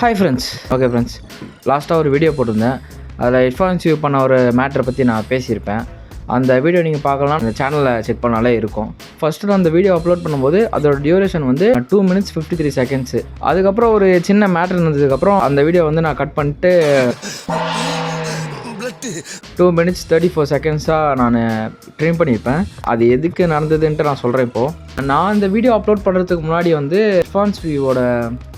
Hi friends. Okay friends, லாஸ்ட்டாக ஒரு video போட்டிருந்தேன். அதில் ஹெட்ஃபோன்ஸ் யூஸ் பண்ண ஒரு மேட்டரை பற்றி நான் பேசியிருப்பேன். அந்த வீடியோ நீங்கள் பார்க்கலாம், அந்த சேனலில் செக் பண்ணாலே இருக்கும். ஃபஸ்ட்டு நான் அந்த வீடியோ அப்லோட் பண்ணும்போது அதோட டியூரேஷன் வந்து 2 minutes 53 seconds. அதுக்கப்புறம் ஒரு சின்ன மேட்டர் இருந்ததுக்கப்புறம் அந்த வீடியோ வந்து நான் கட் பண்ணிட்டு 2 minutes 34 seconds நான் ட்ரிம் பண்ணியிருப்பேன். அது எதுக்கு நடந்ததுன்ட்டு நான் சொல்கிறேன். இப்போது நான் இந்த வீடியோ அப்லோட் பண்ணுறதுக்கு முன்னாடி வந்து ரெஸ்பான்ஸ் வியூவோட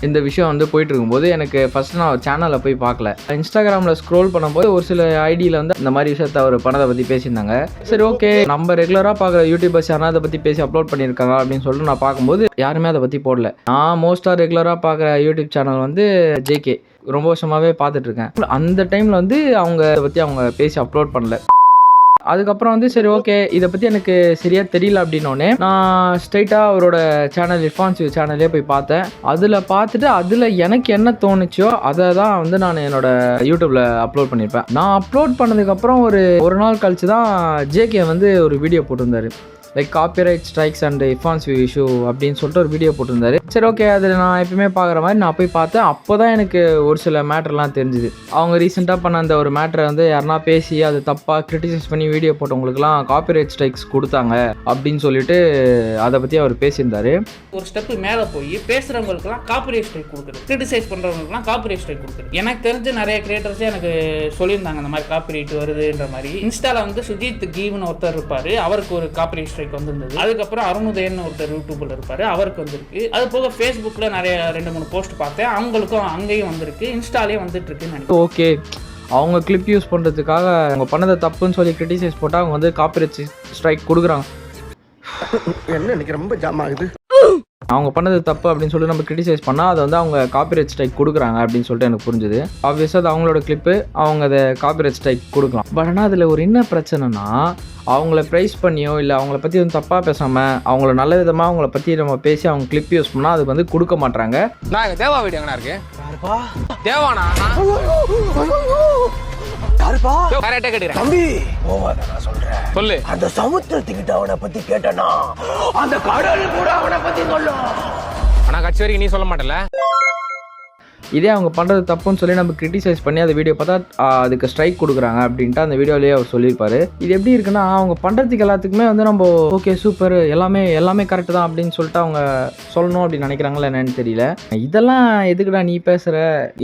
இந்த விஷயம் வந்து போயிட்டு இருக்கும்போது எனக்கு ஃபஸ்ட்டு நான் சேனலில் போய் பார்க்கல. இன்ஸ்டாகிராமில் ஸ்க்ரோல் பண்ணும்போது ஒரு சில ஐடியில் வந்து இந்த மாதிரி விஷயத்த அவர் பணத்தை பற்றி பேசியிருந்தாங்க. சரி, ஓகே, நம்ம ரெகுலராக பார்க்குற யூடியூபர்ஸ் யாரும் அதை பற்றி பேசி அப்லோட் பண்ணியிருக்காங்க அப்படின்னு சொல்லிட்டு நான் பார்க்கும்போது யாருமே அதை பற்றி போடல. நான் மோஸ்ட்டாக ரெகுலராக பார்க்குற யூடியூப் சேனல் வந்து ஜேகே, ரொம்ப வருஷமாகவே பார்த்துட்ருக்கேன். அந்த டைமில் வந்து அவங்க பேசி அப்லோட் பண்ணல. அதுக்கப்புறம் வந்து சரி, ஓகே, இதை பற்றி எனக்கு சரியாக தெரியல அப்படின்னோடனே நான் ஸ்ட்ரைட்டாக அவரோட சேனல் ரெஸ்பான்சிவ் சேனல்லே போய் பார்த்தேன். அதில் பார்த்துட்டு அதில் எனக்கு என்ன தோணுச்சோ அதை தான் வந்து நான் என்னோடய யூடியூப்பில் அப்லோட் பண்ணியிருப்பேன். நான் அப்லோட் பண்ணதுக்கப்புறம் ஒரு நாள் கழித்து தான் ஜேகே வந்து ஒரு வீடியோ போட்டிருந்தார். Like copyright strikes and response view issue அப்படின்னு சொல்லிட்டு ஒரு வீடியோ போட்டிருந்தாரு. சரி, ஓகே, அதில் நான் எப்பயுமே பார்க்குற மாதிரி நான் போய் பார்த்தேன். அப்போ தான் எனக்கு ஒரு சில மேட்டர்லாம் தெரிஞ்சுது. அவங்க ரீசெண்டாக பண்ண அந்த ஒரு மேட்டரை வந்து யாருனா பேசி அது தப்பாக கிரிட்டிசைஸ் பண்ணி வீடியோ போட்டவங்களுக்குலாம் காப்பிரைட் ஸ்ட்ரைக்ஸ் கொடுத்தாங்க அப்படின்னு சொல்லிட்டு அதை பற்றி அவர் பேசியிருந்தார். ஒரு ஸ்டெப்பு மேலே போய் பேசுகிறவங்களுக்குலாம் காப்பிரைட் ஸ்ட்ரைக் கொடுக்குறது, கிரிட்டிசைஸ் பண்ணுறவங்களுக்குலாம் காப்பிரைட் ஸ்ட்ரைக் கொடுக்குறது. எனக்கு தெரிஞ்சு நிறைய கிரியேட்டர்ஸே எனக்கு சொல்லியிருந்தாங்க அந்த மாதிரி காப்பிரைட் வருதுன்ற மாதிரி. இன்ஸ்டாவில் வந்து சுஜித் கீவ்னு ஒருத்தர் இருப்பார், அவருக்கு ஒரு காப்பிரைட் ஸ்ட்ரைக் வந்திருந்தது. அதுக்கப்புறம் அருணுதயன் ஒருத்தர் யூடியூப்ல இருப்பாரு, அவருக்கு வந்திருக்கு. அது போக ஃபேஸ்புக்கில் நிறைய 2-3 போஸ்ட் பார்த்தேன், அவங்களுக்கும் அங்கேயும் வந்திருக்கு, இன்ஸ்டாலே வந்துட்டு இருக்குன்னு நினைக்கிறேன். ஓகே, அவங்க கிளிப் யூஸ் பண்ணுறதுக்காக அவங்க பண்ணதை தப்புன்னு சொல்லி கிரிட்டிசைஸ் போட்டால் அவங்க வந்து காப்பிரைட் ஸ்ட்ரைக் கொடுக்குறாங்க. என்ன எனக்கு ரொம்ப ஜாம் ஆகுது. அவங்க பண்ணது தப்பு அப்படின்னு சொல்லிட்டு நம்ம கிரிட்டிசைஸ் பண்ணால் அதை வந்து அவங்க காப்பிரைட் ஸ்ட்ரைக் கொடுக்குறாங்க அப்படின்னு சொல்லிட்டு எனக்கு புரிஞ்சுது. ஆப்வியஸாக அது அவங்களோட கிளிப்பு, அவங்க அதை காப்பிரைட் ஸ்ட்ரைக் கொடுக்கலாம். பட் ஆனால் அதில் ஒரு என்ன பிரச்சனைனா, அவங்கள ப்ரைஸ் பண்ணியோ இல்லை அவங்கள பற்றி வந்து தப்பாக பேசாமல் அவங்கள நல்ல விதமாக அவங்கள பற்றி நம்ம பேசி அவங்க கிளிப் யூஸ் பண்ணால் அதுக்கு வந்து கொடுக்க மாட்டாங்க. நான் எங்கள் தேவா வீடியோ எங்கண்ணா இருக்கு? தேவானா கரெக்டாக கேட்டுக்கிறேன் தம்பி. போவாத, நான் சொல்றேன். சொல்லு. அந்த சமுத்திரத்துக்கிட்ட அவனை பத்தி கேட்டனா அந்த கடல் கூட அவனை பத்தி சொல்லும். ஆனால் கட்சி வரைக்கும் நீ சொல்ல மாட்டல. இதே அவங்க பண்ணுறது தப்புன்னு சொல்லி நம்ம கிரிட்டிசைஸ் பண்ணி அந்த வீடியோ பார்த்தா அதுக்கு ஸ்ட்ரைக் கொடுக்குறாங்க அப்படின்ட்டு அந்த வீடியோலேயே அவர் சொல்லியிருப்பாரு. இது எப்படி இருக்குன்னா, அவங்க பண்ணுறதுக்கு எல்லாத்துக்குமே வந்து நம்ம ஓகே சூப்பர் எல்லாமே கரெக்டு தான் அப்படின்னு சொல்லிட்டு அவங்க சொல்லணும் அப்படின்னு நினைக்கிறாங்களா என்னன்னு தெரியல. இதெல்லாம் எதுக்குடா நீ பேசுகிற,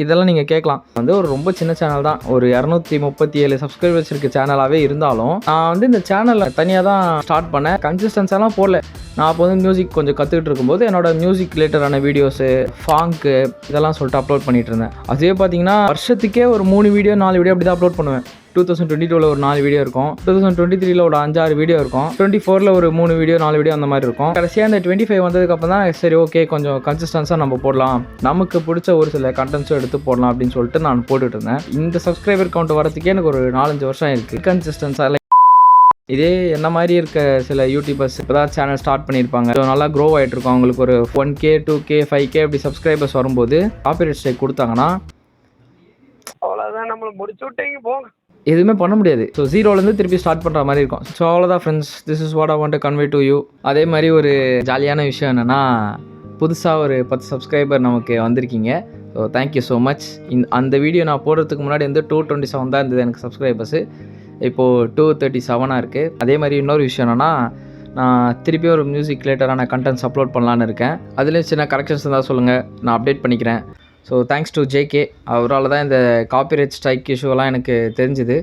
இதெல்லாம் நீங்கள் கேட்கலாம். வந்து ஒரு ரொம்ப சின்ன சேனல் தான், ஒரு 237 சப்ஸ்கிரைபர்ஸ் இருக்க சேனலாகவே இருந்தாலும் நான் வந்து இந்த சேனலில் தனியாக தான் ஸ்டார்ட் பண்ணேன். கன்சிஸ்டன்ஸாலாம் போடல. நான் அப்போ வந்து மியூசிக் கொஞ்சம் கற்றுக்கிட்டு இருக்கும்போது என்னோட மியூசிக் ரிலேட்டடான வீடியோஸு, ஃபாங்க்கு இதெல்லாம் சொல்லிட்டு அப்லோட் பண்ணிட்டு இருந்தேன். அதே பார்த்தீங்கன்னா வருஷத்துக்கே ஒரு 3 வீடியோ 4 வீடியோ அப்படி தான் அப்லோட் பண்ணுவேன். 2022 ஒரு 4 வீடியோ இருக்கும், 2023 ஒரு 5-6 வீடியோ இருக்கும், 24 ஒரு 3 வீடியோ 4 வீடியோ அந்த மாதிரி இருக்கும். கடைசியாக இந்த 25 வந்ததுக்கப்புறம் தான் சரி, ஓகே, கொஞ்சம் கன்சிஸ்டன்ஸாக நம்ம போடலாம், நமக்கு பிடிச்ச ஒரு சில கண்டென்ட்ஸும் எடுத்து போடலாம் அப்படின்னு சொல்லிட்டு நான் போட்டுட்டு இருந்தேன். இந்த சப்ஸ்கிரைபர் கவுண்ட் வரதுக்கே எனக்கு ஒரு 4-5 வருஷம் இருக்குது. கன்சிஸ்டன்ஸாக இதே என்ன மாதிரி இருக்க சில யூடியூபர்ஸ் இப்போ தான் சேனல் ஸ்டார்ட் பண்ணியிருப்பாங்க, நல்லா க்ரோ ஆகிட்டு இருக்கும். அவங்களுக்கு ஒரு 1K 2K 5K அப்படி சப்ஸ்கிரைபர்ஸ் வரும்போது காப்பிரைட் ஸ்ட்ரைக் கொடுத்தாங்கன்னா அவ்வளோதான், நம்மளை முடிச்சு விட்டீங்க, போங்க, எதுவுமே பண்ண முடியாது. ஸோ ஜீரோலேருந்து திருப்பி ஸ்டார்ட் பண்ணுற மாதிரி இருக்கும். ஸோ அவ்வளோதான் friends, this is what I want to convey to you. அதே மாதிரி ஒரு ஜாலியான விஷயம் என்னென்னா, புதுசாக ஒரு 10 சப்ஸ்கிரைபர் நமக்கு வந்திருக்கீங்க. So thank you so much. அந்த வீடியோ நான் போடுறதுக்கு முன்னாடி வந்து 227 தான் இருந்தது எனக்கு சப்ஸ்கிரைபர்ஸு. இப்போது 237 இருக்குது. அதே மாதிரி இன்னொரு விஷயம் என்னென்னா, நான் திருப்பி ஒரு மியூசிக் ரிலேட்டடான கண்டென்ட்ஸ் அப்லோட் பண்ணலான்னு இருக்கேன். அதுலேயும் சின்ன கரெக்ஷன்ஸ் இருந்தால் சொல்லுங்கள், நான் அப்டேட் பண்ணிக்கிறேன். ஸோ தேங்க்ஸ் டு ஜேகே, அவரால் தான் இந்த காப்பிரைட் ஸ்ட்ரைக் இஷ்யூலாம் எனக்கு தெரிஞ்சுது.